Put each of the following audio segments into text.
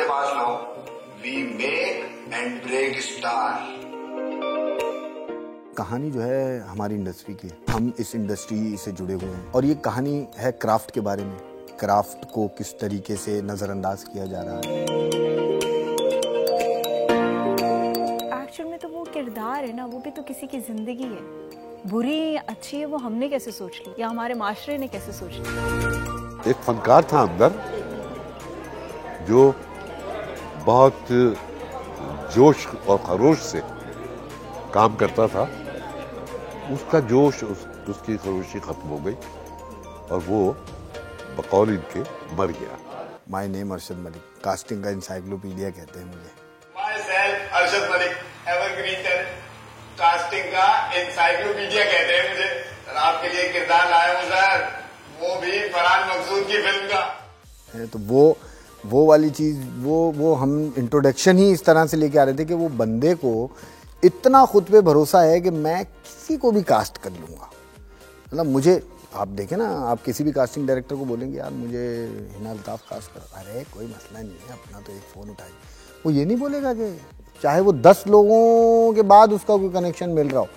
पास ना हो, we make and break star. कहानी जो है हमारी इंडस्ट्री की, हम इस इंडस्ट्री से जुड़े हुए हैं और ये कहानी है क्राफ्ट के बारे में। क्राफ्ट को किस तरीके से नजरअंदाज किया जा रहा है। एक्चुअल में तो वो किरदार है ना, वो भी तो किसी की जिंदगी है। बुरी अच्छी है वो हमने कैसे सोच ली या हमारे माशरे ने कैसे सोच ली। एक फनकार था अंदर जो बहुत जोश और खरोश से काम करता था। उसका जोश उसकी खरोशी खत्म हो गई और वो बकौल इनके मर गया। My name Arshad Malik, casting का इंसाइक्लोपीडिया कहते हैं मुझे। My self Arshad Malik, evergreen talent, casting का इंसाइक्लोपीडिया कहते हैं मुझे। सर आपके लिए किरदार लाया हूँ सर, वो भी फरहान मकसूद की फिल्म का। तो वो वाली चीज वो हम इंट्रोडक्शन ही इस तरह से लेके आ रहे थे कि वो बंदे को इतना खुद पे भरोसा है कि मैं किसी को भी कास्ट कर लूँगा। मतलब मुझे आप देखें ना, आप किसी भी कास्टिंग डायरेक्टर को बोलेंगे यार मुझे हिना अल्ताफ कास्ट कर, अरे कोई मसला नहीं है, अपना तो एक फ़ोन उठाए। वो ये नहीं बोलेगा कि चाहे वो 10 लोगों के बाद उसका कोई कनेक्शन मिल रहा हो,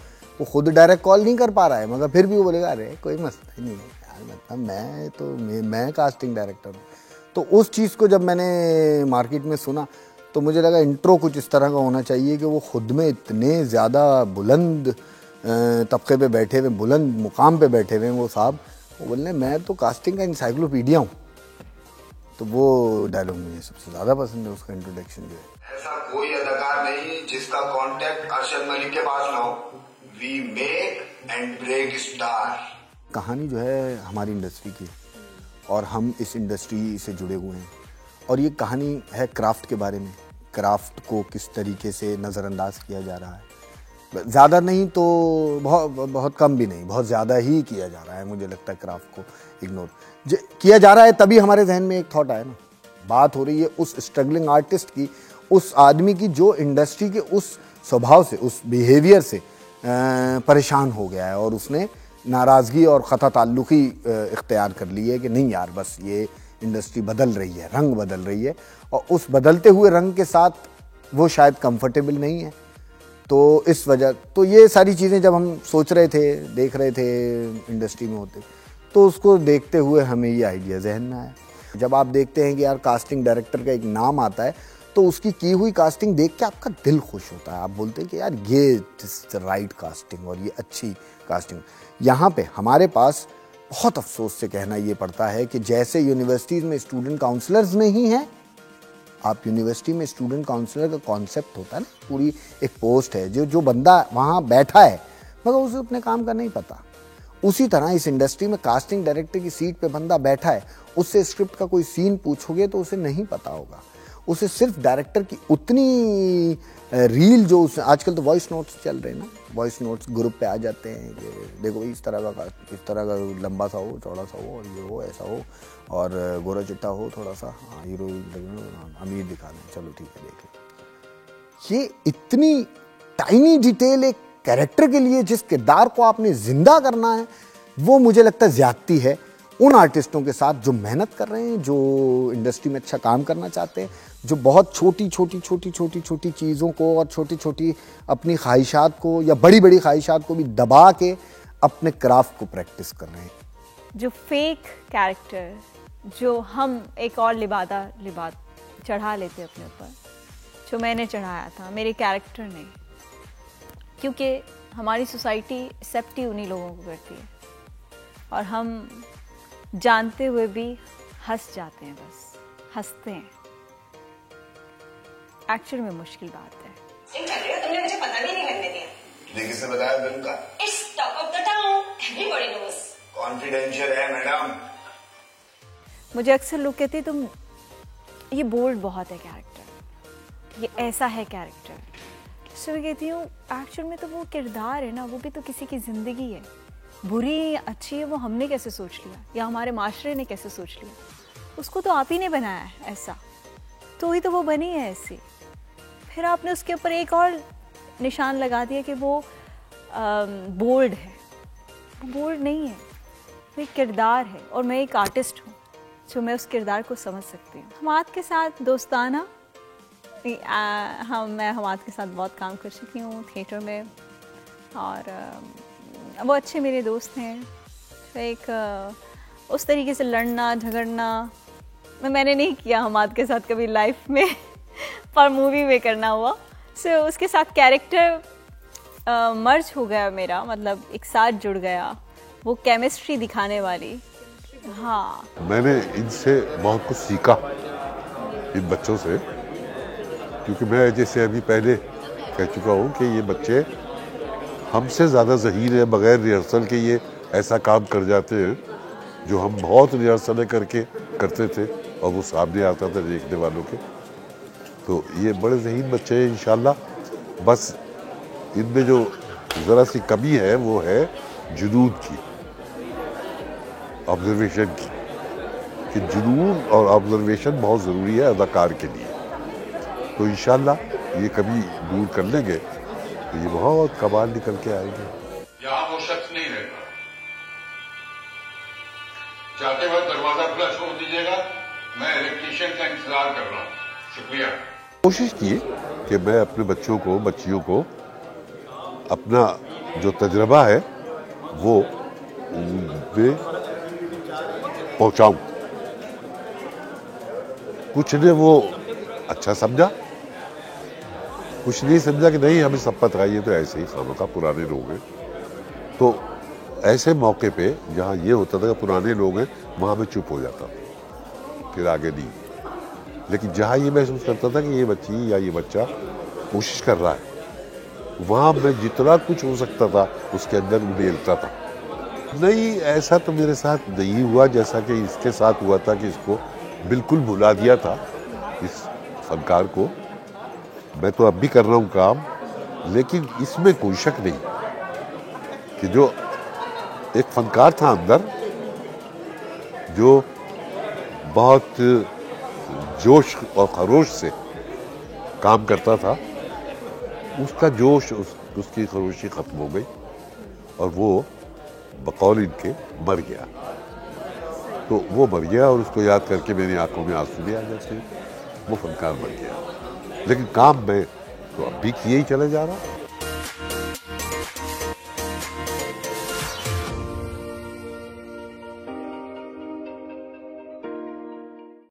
वो खुद डायरेक्ट कॉल नहीं कर पा रहा है, मगर फिर भी वो बोलेगा अरे कोई मसला ही नहीं है यार, मतलब मैं कास्टिंग डायरेक्टर हूँ। तो उस चीज़ को जब मैंने मार्केट में सुना तो मुझे लगा इंट्रो कुछ इस तरह का होना चाहिए कि वो खुद में इतने ज़्यादा बुलंद तबके पे बैठे हुए, बुलंद मुकाम पे बैठे हुए वो साहब, वो बोलने मैं तो कास्टिंग का इंसाइक्लोपीडिया हूँ। तो वो डायलॉग मुझे सबसे ज़्यादा पसंद है, उसका इंट्रोडक्शन जो है। ऐसा कोई अदाकार नहीं जिसका कॉन्टेक्ट अरशद मलिक के पास ना हो, we make and break star. कहानी जो है हमारी इंडस्ट्री की और हम इस इंडस्ट्री से जुड़े हुए हैं और ये कहानी है क्राफ्ट के बारे में। क्राफ्ट को किस तरीके से नज़रअंदाज किया जा रहा है, ज़्यादा नहीं तो बहुत कम भी नहीं, बहुत ज़्यादा ही किया जा रहा है। मुझे लगता है क्राफ्ट को इग्नोर किया जा रहा है, तभी हमारे जहन में एक थॉट आया ना। बात हो रही है उस स्ट्रगलिंग आर्टिस्ट की, उस आदमी की जो इंडस्ट्री के उस स्वभाव से, उस बिहेवियर से परेशान हो गया है और उसने नाराज़गी और ख़ता ताल्लुक़ी इख्तियार कर ली है कि नहीं यार बस ये इंडस्ट्री बदल रही है, रंग बदल रही है और उस बदलते हुए रंग के साथ वो शायद कंफर्टेबल नहीं है। तो इस वजह, तो ये सारी चीज़ें जब हम सोच रहे थे, देख रहे थे इंडस्ट्री में होते, तो उसको देखते हुए हमें ये आइडिया जहन में आया। जब आप देखते हैं कि यार कास्टिंग डायरेक्टर का एक नाम आता है तो उसकी की हुई कास्टिंग देख के आपका दिल खुश होता है। आप बोलते हैं कि यार ये राइट कास्टिंग और ये अच्छी कास्टिंग। यहाँ पे हमारे पास बहुत अफसोस से कहना ये पड़ता है कि जैसे यूनिवर्सिटीज़ में स्टूडेंट काउंसलर्स नहीं हैं, आप यूनिवर्सिटी में स्टूडेंट काउंसलर का कॉन्सेप्ट होता है ना, पूरी एक पोस्ट है जो बंदा वहाँ बैठा है मगर उसे अपने काम का नहीं पता। उसी तरह इस इंडस्ट्री में कास्टिंग डायरेक्टर की सीट पे बंदा बैठा है, उससे स्क्रिप्ट का कोई सीन पूछोगे तो उसे नहीं पता होगा। उसे सिर्फ डायरेक्टर की उतनी रील जो उस आजकल तो वॉइस नोट्स चल रहे हैं ना, वॉइस नोट्स ग्रुप पे आ जाते हैं कि देखो इस तरह का लंबा सा हो, चौड़ा सा हो और ये हो, ऐसा हो और गोरा चिट्टा हो थोड़ा सा, हाँ हीरो अमीर दिखा दें, चलो ठीक है देख लो। ये इतनी टाइनी डिटेल एक कैरेक्टर के लिए जिस किरदार को आपने जिंदा करना है, वो मुझे लगता है ज्यादती है उन आर्टिस्टों के साथ जो मेहनत कर रहे हैं, जो इंडस्ट्री में अच्छा काम करना चाहते हैं, जो बहुत छोटी छोटी चीज़ों को और छोटी छोटी अपनी ख्वाहिशात को या बड़ी बड़ी ख्वाहिशात को भी दबा के अपने क्राफ्ट को प्रैक्टिस कर रहे हैं। जो फेक कैरेक्टर जो हम एक और लिबाद चढ़ा लेते अपने ऊपर, जो मैंने चढ़ाया था मेरे कैरेक्टर ने, क्योंकि हमारी सोसाइटी एक्सेप्ट ही उन्हीं लोगों को करती है और हम जानते हुए भी हंस जाते हैं, बस हंसते हैं। एक्चुअल में मुश्किल बात है। तुमने मुझे पता भी नहीं करने दिया। लेकिन से बताया फिल्म का, it's talk of the town, everybody knows. Confidential है मैडम। मुझे अक्सर लोग कहते हैं तुम ये बोल्ड बहुत है कैरेक्टर, ये ऐसा है कैरेक्टर। सो मैं कहती हूँ एक्चुअल में तो वो किरदार है ना, वो भी तो किसी की जिंदगी है। बुरी अच्छी है वो हमने कैसे सोच लिया या हमारे माशरे ने कैसे सोच लिया, उसको तो आप ही ने बनाया है ऐसा, तो ही तो वो बनी है ऐसी। फिर आपने उसके ऊपर एक और निशान लगा दिया कि वो बोल्ड है। वो बोल्ड नहीं है, वो एक किरदार है और मैं एक आर्टिस्ट हूँ जो मैं उस किरदार को समझ सकती हूँ। हमाद के साथ दोस्ताना हाँ, मैं हमाद के साथ बहुत काम कर चुकी हूँ थिएटर में, और वो अच्छे मेरे दोस्त हैं। तो एक उस तरीके से लड़ना झगड़ना मैंने नहीं किया हमाद के साथ कभी लाइफ में पर मूवी में करना हुआ। सो उसके साथ कैरेक्टर मर्ज हो गया मेरा, मतलब एक साथ जुड़ गया, वो केमिस्ट्री दिखाने वाली। हाँ, मैंने इनसे बहुत कुछ सीखा, इन बच्चों से, क्योंकि मैं जैसे अभी पहले कह चुका हूँ कि ये बच्चे हमसे ज़्यादा ज़हीन है। बगैर रिहर्सल के ये ऐसा काम कर जाते हैं जो हम बहुत रिहर्सलें करते थे और वो सामने आता था देखने वालों के। तो ये बड़े ज़हीन बच्चे हैं इंशाल्लाह। बस इनमें जो ज़रा सी कमी है वो है जुनून की, ऑब्जर्वेशन की, कि जुनून और ऑब्जर्वेशन बहुत ज़रूरी है अदाकार के लिए। तो इंशाल्लाह ये कभी दूर कर लेंगे तो ये बहुत कमाल निकल के आएंगे। यहाँ वो शख्स नहीं रहता, जाते वक्त दरवाजा खुला छोड़ दीजिएगा, मैं इलेक्ट्रीशियन का इंतजार कर रहा हूँ। शुक्रिया। कोशिश की कि मैं अपने बच्चों को बच्चियों को अपना जो तजर्बा है वो उनमें पहुंचाऊं। कुछ ने वो अच्छा समझा, कुछ नहीं समझा कि नहीं हमें सब पता है, ये तो ऐसे ही खानों का पुराने लोग हैं। तो ऐसे मौके पे जहाँ ये होता था कि पुराने लोग हैं, वहाँ मैं चुप हो जाता, फिर आगे नहीं। लेकिन जहाँ ये महसूस करता था कि ये बच्ची या ये बच्चा कोशिश कर रहा है, वहाँ मैं जितना कुछ हो सकता था उसके अंदर उड़ेलता था। नहीं, ऐसा तो मेरे साथ नहीं हुआ जैसा कि इसके साथ हुआ था कि इसको बिल्कुल भुला दिया था, इस फनकार को। मैं तो अब भी कर रहा हूँ काम, लेकिन इसमें कोई शक नहीं कि जो एक फनकार था अंदर, जो बहुत जोश और खरोश से काम करता था, उसका जोश उसकी खरोशी खत्म हो गई और वो बकौल इनके मर गया। तो वो मर गया और उसको याद करके मेरी आंखों में आंसू भी आ जाते हैं। वो फनकार मर गया, लेकिन काम मैं तो अब भी किए ही चले जा रहा हूँ।